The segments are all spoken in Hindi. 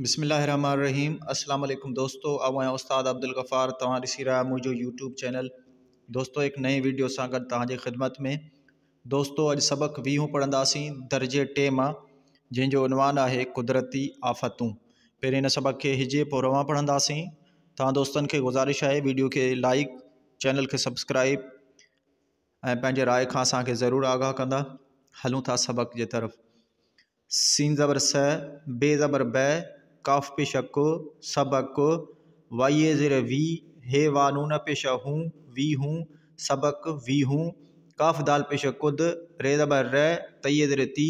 बिस्मिल्लाहिर्रहमानिर्रहीम। अस्सलाम वालेकुम दोस्तों, अब आया उस्ताद अब्दुल गफ़ार तव्हां ॾिसी रहा मुझो यूट्यूब चैनल। दोस्तों एक नए वीडियो सां गॾु तव्हांजे ख़िदमत में। दोस्तों अॼु सबक 20 पढ़ंदासीं दर्जे टे मां, जंहिंजो उनवान आहे कुदरती आफ़तूं। पहिरें इन सबक खे हिजे पोइ रवां पढ़ंदासीं। तव्हां दोस्तनि खे गुज़ारिश आहे वीडियो खे लाइक, चैनल खे सब्सक्राइब ऐं पंहिंजे राय खां असांखे ज़रूरु आगाह कंदा। हलूं था सबक जे तरफ़। सीन ज़बर स, बे ज़बर बै, काफ पेश को, सबक, वाइए ज़ेर वी, हे वानून पेश हूँ, वी हूँ, सबक वी हूँ, काफ दाल पेश कुद, रे ज़बर रै, तय ज़ेर ती,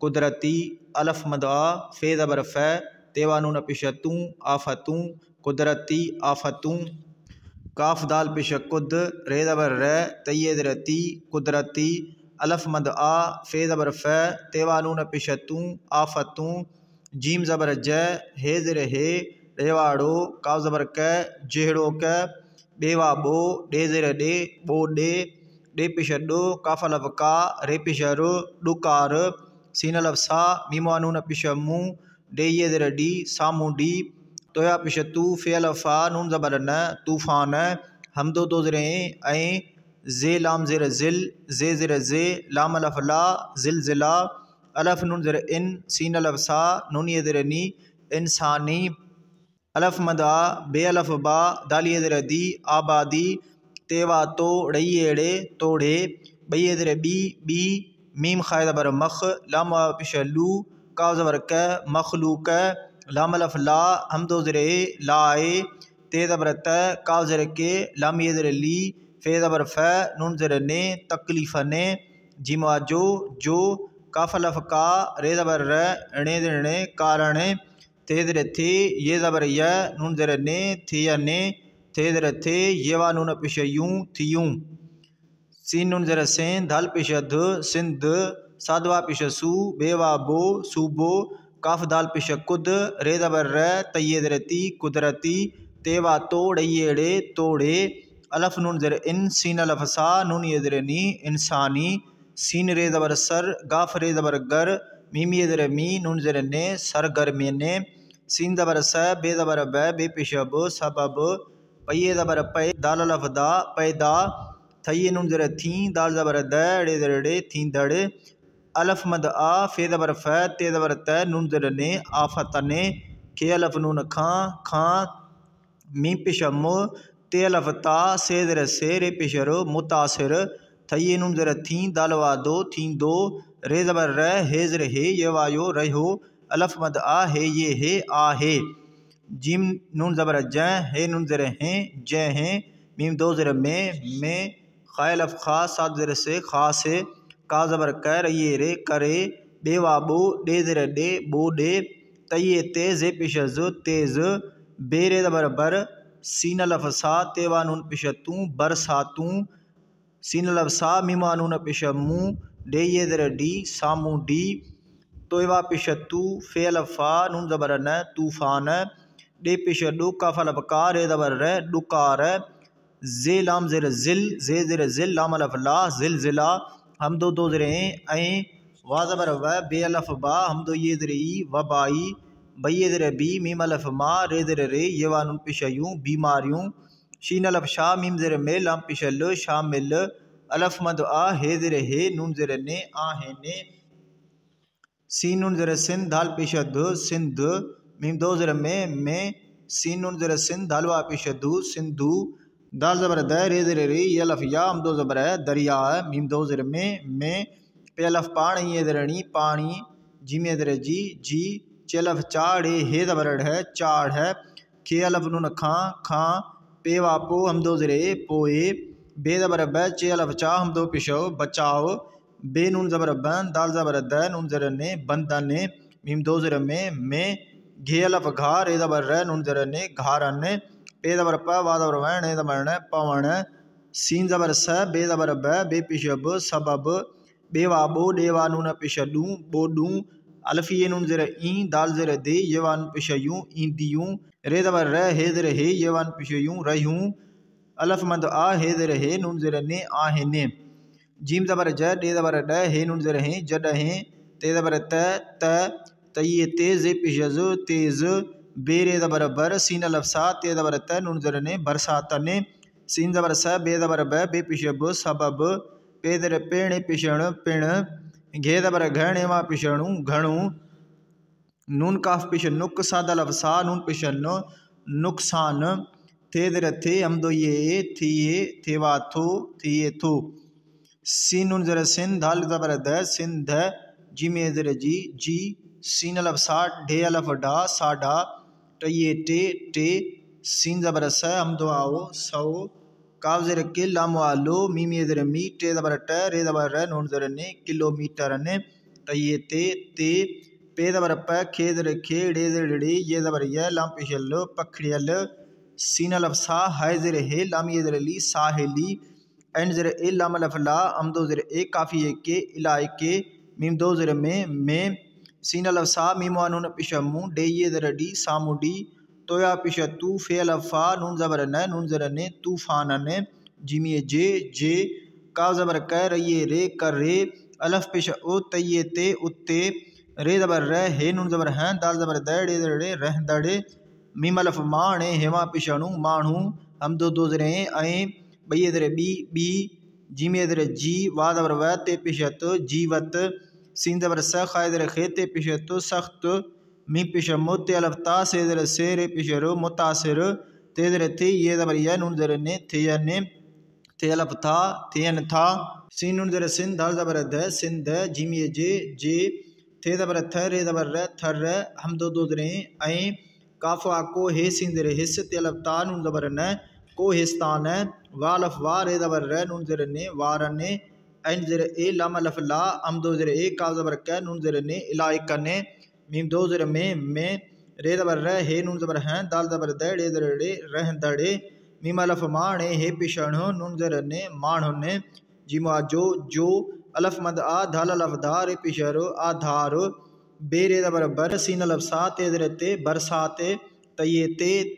कुदरती, अलफ मद आ, फे ज़बर फै, तेवानून पेश तूं, आफ़तूं, कुदरती आफ़तूं, काफ दाल पेश कुद, रे ज़बर रै, तय ज़ेर ती, कुदरती, अलफ मद आ, फे ज़बर फै, तेवानून पेश तूं, आफ़तूं, जीम ज़बर ज, हे ज़ेर हे, ॾेवाड़ो, काव ज़बर क, जेहड़ो क, ॿेवा ॿो, ॾे ज़ेर ॾे, ॿो ॾे पेश ॾो, काफ अलफ का, रे पेश रो, ॾुकार, सीन अलफ सा, मीमो नून पेश मूं, ॾे ज़ेर डी, साम्हूं डी, तोया पेश तू, फे अलफ आ, नून ज़बर न, तूफ़ान, हमदो दो ज़ेर ऐं, ज़े लाम ज़ेर ज़िल, ज़े ज़ेर ज़े, लाम अलफ ला, ज़िलज़िला, अलफ नून ज़ेर इन, सीन अलफ सा, नूनी ज़ेर नी, इंसानी, अलफ मदा, बे अलफ बा, दाली ज़ेर दी, आबादी, तेवा तो, ड़ई एड़े, तोड़े, बई ज़ेर बी, बी, मीम खाए ज़बर मख, लाम पेश लू, काव ज़बर क, मखलूक, लाम अलफ ला, हमदो ज़ेर लाए, ते ज़बर त, काव ज़ेर के, लामी ज़ेर ली, फे ज़बर फ, नून ज़ेर ने, तकलीफ़ ने, जीमा जो, काफ अलफ का, रे ज़बर र, णे ज़ेर ने, कारण, ते ज़ेर थे, ये ज़बर य, नून ज़ेर ने, थे या ने, थे ज़ेर थे, येवा नून पेश यूं, थियूं, सीन नून ज़ेर सें, धाल पेश ध, सिंध, साधवा पेश सू, बेवा बो, सूबो, काफ दाल पेश कुद, रे ज़बर र, तय ज़ेर ती, कुदरती, तेवा तो, ड़ई एड़े, तोड़े, अलफ नून ज़ेर इन, सीन अलफ सा, नूनी ज़ेर नी, इंसानी, सीन रे ज़बर सर, गाफ रे ज़बर गर, मीमी ज़ेर मी, नून ज़ेर ने, सरगर्मी ने, सीन ज़बर स, बे ज़बर बै, बे पेश ब, सबब, पये ज़बर पै, दाल अलफ दा, पैदा, थये नून ज़ेर थी, दाल ज़बर द, ड़े ज़ेर ड़े, थी दड़, अलफ मद आ, फे ज़बर फ, ते ज़बर त, नून ज़ेर ने, आफ़त ने, खे अलफ नून खां, मीम पेश मु, ते अलफ ता, से ज़ेर से, रे पेश रो, मुतासिर, थये नून ज़ेर थी, दाल वा दो, थींदो, रे ज़बर र, हे ज़ेर हे, ये वायो, रहो, अलफ मद आ, हे ये हे, आहे, जीम नून ज़बर ज, हे नून ज़ेर हैं, ज हैं, मीम दो ज़ेर में, खाए अलफ खा, सात ज़ेर से, खास, का ज़बर कर, ये रे, करे, बेवा बो, डे ज़ेर डे, बो डे, तये ते, जे पेश ज, तेज, बेरे ज़बर बर, सीन अलफ सा, तेवा नून पेश तूं, बरसातूं, सीन अलफ सा, मीमा नून पेश मूं, डे ये ज़ेर डी, सामूं डी, तोयवा पेश तू, फे अलफ आ, नून ज़बर न, तूफ़ान, डे पेश डो, काफ अलफ का, रे ज़बर र, डुकार, जे लाम ज़ेर ज़िल, जे ज़ेर ज़िल, लाम अलफ ला, ज़िलज़िला, हमदो दो ज़ेर ऐं, वा ज़बर व, बे अलफ बा, हमदो ये ज़ेर ई, वबाई, बई ज़ेर बी, मीम अलफ मा, रे ज़ेर रे, ये वा नून पेश यूं, बीमारियों, शीन अलफ शाह, मीम ज़ेर में, लाम पेश ल, शामिल, अलफ मद आ, हे ज़ेर हे, नून ज़ेर ने, आहे ने, सीन नून ज़ेर सिंध, दाल पेश ध, सिंध, मीम दो ज़ेर में, सीन नून ज़ेर सिंध, दालवा पेश धू, सिंधु, दाल ज़बर द, रे ज़ेर रे, ये अलफ या, हम दो ज़बर है, दरिया, मीम दो ज़ेर में, पे अलफ पानी, ये ज़ेर नी, पानी, जीम ये ज़ेर जी, चे अलफ चाड़, हे ज़बर है, चाड़ है, खे अलफ नून खां, पे वापो, हम दो ज़ेर पोए, बे ज़बर ब, चे अलफ चा, हम दो पेश बचाओ, बे नून ज़बर बन, दाल ज़बर द, नून ज़ेर ने, बंदन, मीम दो ज़ेर में, घे अलफ घा, रे ज़बर र, नून ज़ेर ने, घारन, पे ज़बर प, वा ज़बर व, णे ज़बर न, पवण, सीन ज़बर स, बे ज़बर ब, बे पेश ब, सबब, बेवा बो, डेवा नून पेश डूं, बोडूं, अलफिए नून ज़ेर ई, दाल ज़ेर दे, ये वा नून पेश यूं, ईंदियूं, रे ज़बर र, हे ज़ेर हे, ये वा नून पेश यूं, रहूं, अलफ मद आ, हे ज़ेर हे, नून ज़ेर ने, आहे ने, जीम ज़बर ज, डे ज़बर ड, हे नून ज़ेर हैं, जॾहिं, ते ज़बर त, तये ते जे पिशज तेज बेरे दबर बर सीन लफसा ते दबर त नून जर ने बरसातने सीन जबर स बे दबर ब बे पिशब सबब पे दर पेण पिशण पिण घे दबर घणे वा पिशणु घणु नून काफ पिश नुक सादा लफसा नून पिशन नुकसान थे दर थे हमदो ये थिये थेवा थो थिये थो सीन नून जर सिन धाल दबर द सिंध जिमे जर जी जी सीन लफसा ढे अलफ डा साडा टये टे टे सीन जबर स हमदो आओ सौ काव जर के लाम वालो मीम ये जर मी टे दबर ट रे दबर र नून जर ने किलोमीटर ने तये ते ते पे दबर प खे दर खे डे दर डे ये दबर ये लाम पिशल पखड़ियल सीन लफसा हाय जर हे लाम ये जर ली साहेली एन जर ए लाम लफला हमदो जर ए काफी के इलाए के मीम दो जर में सीन लफसा मीम वानून पिशमू डे ये दर डी सामुडी तोया पिशतू फे लफा नून जबर न नून जर ने तूफान ने जिमिए जे जे काव जबर क रये रे कर रे अलफ पिश ओ तये ते उत्ते रे जबर र हे नून जबर हैं दाल जबर दड़े दड़े रह दड़े मीम अलफ माणे हेवा पिशणु माणू हम दो जरे अए बये दरे बी जिमे दरे जी वा जबर व ते पिशत जीवत सीन जबर स खाय दरे खे ते पिशत सख्त मी पिशमो ते अलफ ता से दरे से रे पिशरो मुतासिर ते दरे थे ये जबर ये नून जरे ने थे ने थे अलफ था थे था सीन नून जरे सिन दाल जबर द सिंध जिमे जे थे दबर थ रे दबर र थर हम दो दरे अए काफ आको हे सीन दरे हिस ते अलफ ता नून जबर न को हिस्तान वालफ वा रे दबर र नून जरे ने वारने एन जरे ए लाम अलफ ला हम दो जरे ए काफ जबर क नून जरे ने इलाइक ने मीम दो जरे में रे दबर र हे नून जबर हैं दाल दबर द डे दरे डे रह दड़े मीम अलफ माणे हे पिशण नून जरे ने माण ने जिमा जो अलफ मद आ धाल अलफ धार पिशरो आधार बेरे दबर बर सीन अलफ सा ते दरे ते बरसाते तये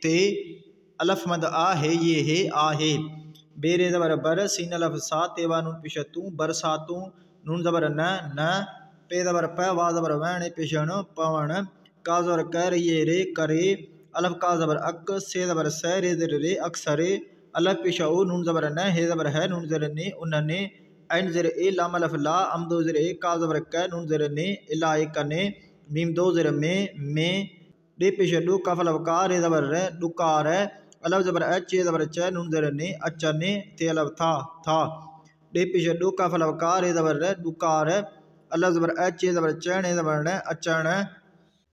ते अलफ मद आ है ये है आ है बेरे दबर बर सीन अलफ सा तेवा नून पिशतू बरसातू नून जबर न पे दबर प वा जबर वण पिशण पवन का जबर कर ये रे करे अलफ का जबर अक से दबर स रे दर रे अक्सरे अलफ पिशा नून जबर न हे जबर है नून जर ने उन्होंने एन जर ए लाम अलफ ला हम दो जर ए का जबर क नून जर ने इलाए कने मीम दो जर में डे पिश लू कफ अलफ का रे जबर रे डुकार अलफ जबर च जबर च नून जर ने अचने थे अलफ था डे पिश लू कफ अलफ का रे जबर रे डुकार अलफ जबर च जबर चने जबर ने अचन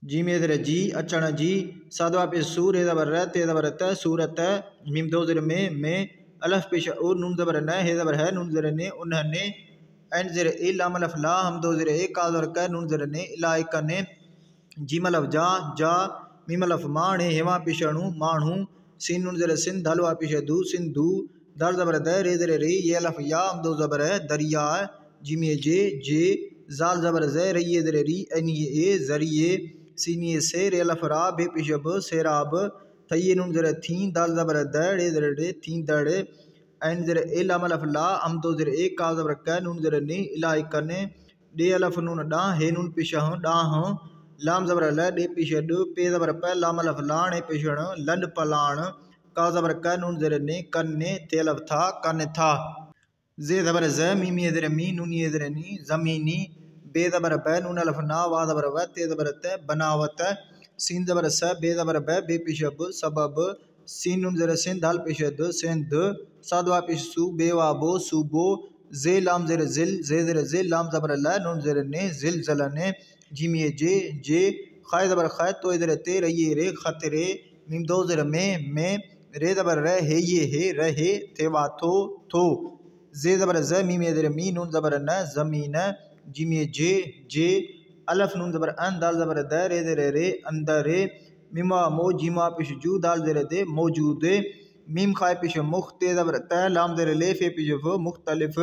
जी में जर जी अचन जी सादवा पे सूर रे जबर रे ते जबर त सूरत मीम दो जर में अलफ पेश और नून जबर न हे जबर है नून जर ने उन्होंने एन जर ए लाम अलफ ला हम दो जर ए का जर क नून जर ने इलाए कने जीम अलफ जा मीम अलफ माणे हेवा पिशणु माणू सीन नून जर सिन धलवा पिश दू सिंधु दर जबर द रे जर रे ये अलफ या हम दो जबर है दरिया जिमे जे जाल जबर ज रे ये जर री एन ये जरिए सीनिए से रे अलफ रा बे पिश ब सेराब थये नून जर थी दाल जबर द डे जर डे थी दड़े एन जर ए लाम अलफ ला हम दो जर ए का जबर क नून जर ने इलाए कने डे अलफ नून डा हे नून पिशह डाह लाम जबर ल डे पिश ड पे जबर प लाम अलफ लाण पिशण लंड पलाण का जबर क नून जर ने कन्ने ते अलफ था कन था जे जबर ज मीम ये जर मी नून ये जर नी जमीनी बे जबर ब नून अलफ ना वा जबर व ते जबर त बनावत सीन जबर स बे जबर ब बे पिशब सबब सीन नून जर सिंध दाल पिशद सिंध सादवा पिश सु बेवा बो सुबो जे लाम जर जिल जे लाम जबर ल नून जर ने जिल जलने जिमिए जे खाय जबर खाय तो इधर ते रये रे खतरे मीम दो जर में रे जबर र हे ये हे रहे थेवा थो जे जबर ज मीम इधर मी नून जबर न जमीन जिमिए जे अलफ नून जबर अन दाल जबर द रे दरे रे अंदर मिमा मो जिमा पिश जू दाल जरे दे मौजूद मीम खाए पिश मुख ते जबर त लाम जरे ले फे पिश फ मुख्तलिफ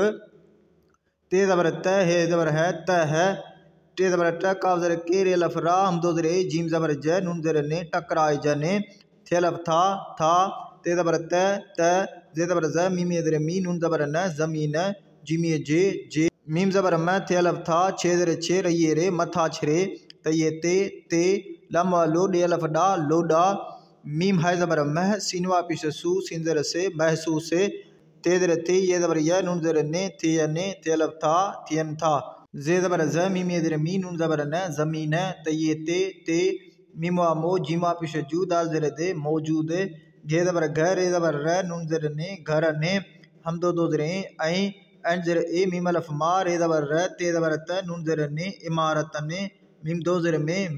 ते जबर त हे जबर है त है टे जबर ट काफ जरे के रे अलफ रा हम दो जरे जीम जबर ज नून जरे ने टकराए जने थे अलफ था ते जबर त जे जबर ज मीम जरे मी नून जबर न जमीन जिमिए जे मीम जबर मैं थे अलफ था छे जरे छे रये रे मथा छरे तये ते लम लो डे अलफ डा लोडा मीम है ज़बर मह सीन वापिश सू सीन ज़र से महसूस से ते ज़र थे ये ज़बर या नून ज़र ने थे अलफ था थियन था जे ज़बर ज़ मीम ये ज़र मी नून ज़बर न ज़मीन तये ते मीम वा मो जीम वापिश जू दाल ज़र दे मौजूद घे ज़बर घ रे ज़बर र नून ज़र ने घर ने हम दो ज़रे एन ज़र ए मीम अलफ मा रे ज़बर र ते ज़बर त नून ज़र ने इमारत ने मीम दो ज़र में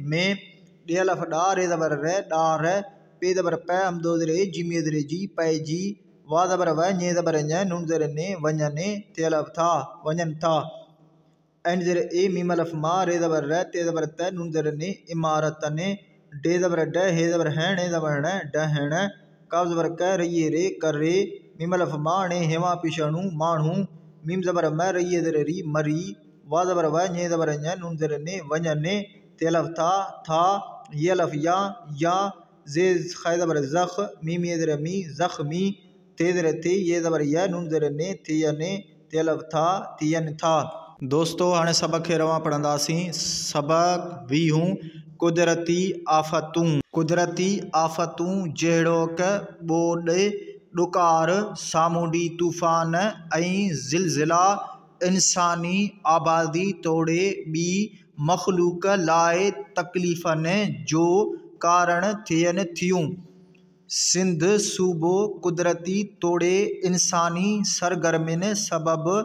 डे अलफ डा रे ज़बर र डा र पे ज़बर प हम दो ज़रे जीम ये ज़र जी पै जी वा ज़बर व ने ज़बर न नून ज़र ने वञने ते अलफ था वञन था एन ज़र ए मीम अलफ मा रे ज़बर र ते ज़बर त नून ज़र ने इमारत ने डे ज़बर ड हे ज़बर है ने ज़बर न डहण काव ज़बर क रही रे कर रे मीम अलफ मा ने हेवा पिशणु माणू मीम ज़बर म रही ज़र री मरी वा ज़बर व ने ज़बर न नून ज़र ने वञने ते अलफ था ये अलफ या जे खै ज़बर ज़ख मीम ये ज़र मी ज़ख्मी ते ज़र थे ये ज़बर या नून ज़र ने थियने ते अलफ था थियन था। दोस्तों हाणे सबक खे रवां पढ़ंदासीं। सबक 20 कुदरती आफ़तूं जहिड़ो क ॿोॾि ॾुकार सामूंडी तूफ़ान ऐं ज़िलज़िला इंसानी आबादी तोड़े ॿी मख़लूक़ लाइ तकलीफ़नि जो कारण थियनि थियूं। सिंध सूबो कुदरती तोड़े इंसानी सरगर्मियुनि सबबि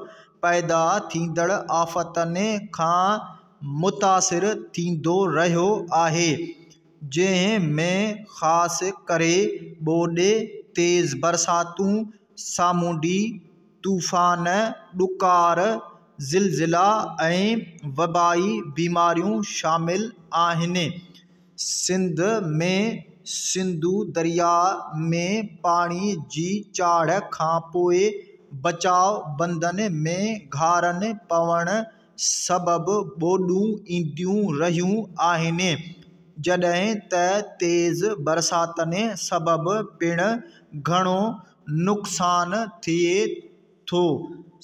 पैदा थींदड़ आफ़तनि खां मुतासिर थींदो रहियो आहे, जंहिं में ख़ासि करे ॿोॾि तेज़ बरसातूं सामूंडी तूफ़ान ॾुकार ज़िलज़िला ऐं वबाई बीमारियूं शामिल आहिनि। सिंध में सिंधु दरिया में पाणी जी चाढ़ खां पोइ बचाव बंदनि में घारनि पवण सबबि ॿोॾूं ईंदियूं रहियूं आहिनि, जॾहिं त तेज़ बरसातनि सबबि पिणु घणो नुक़सान थिए थो।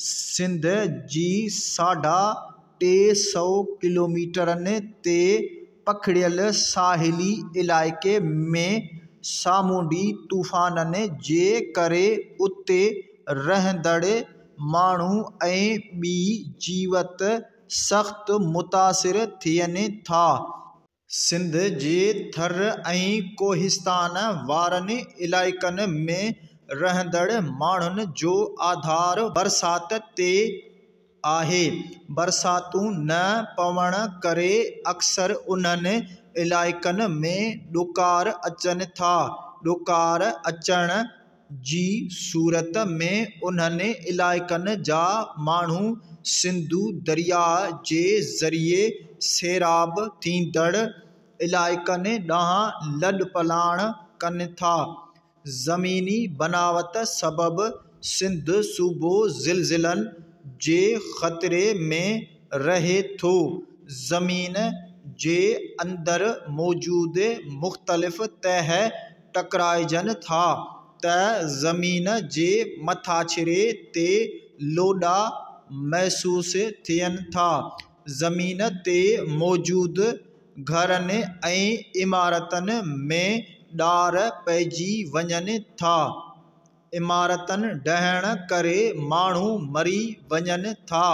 सिंध जी 350 किलोमीटरनि ते पखिड़ियल साहिली इलाइक़े में सामूंडी तूफ़ाननि जे करे उते रहंदड़ माण्हू ऐं ॿी जीवत सख़्तु मुतासिर थियनि था। सिंध जे थर ऐं कोहिस्तान वारनि इलाइक़नि में रहंदड़ माण्हुनि जो आधार बरसात ते आहे। बरसातूं न पवण करे अक्सर उन्हनि इलाइक़नि में ॾुकार अचनि था। ॾुकार अचण जी सूरत में उन्हनि इलाइक़नि जा माण्हू सिंधु दरिया जे ज़रिए सैराब थींदड़ इलाइक़नि ॾांहुं लॾ पलाण कनि था। ज़मीनी बनावट सबबि सिंध सूबो ज़िलज़िलनि जे ख़तरे में रहे थो। ज़मीन जे अंदरि मौजूदु मुख़्तलिफ़ तह टकराइजनि था त ज़मीन जे मथाछिरे ते लोॾा महसूस थियनि था। ज़मीन ते मौजूदु घरनि ऐं इमारतनि में ॾार पइजी वञनि था। इमारतनि ढहण करे माण्हू मरी वञनि था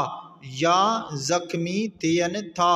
या ज़ख़्मी थियनि था।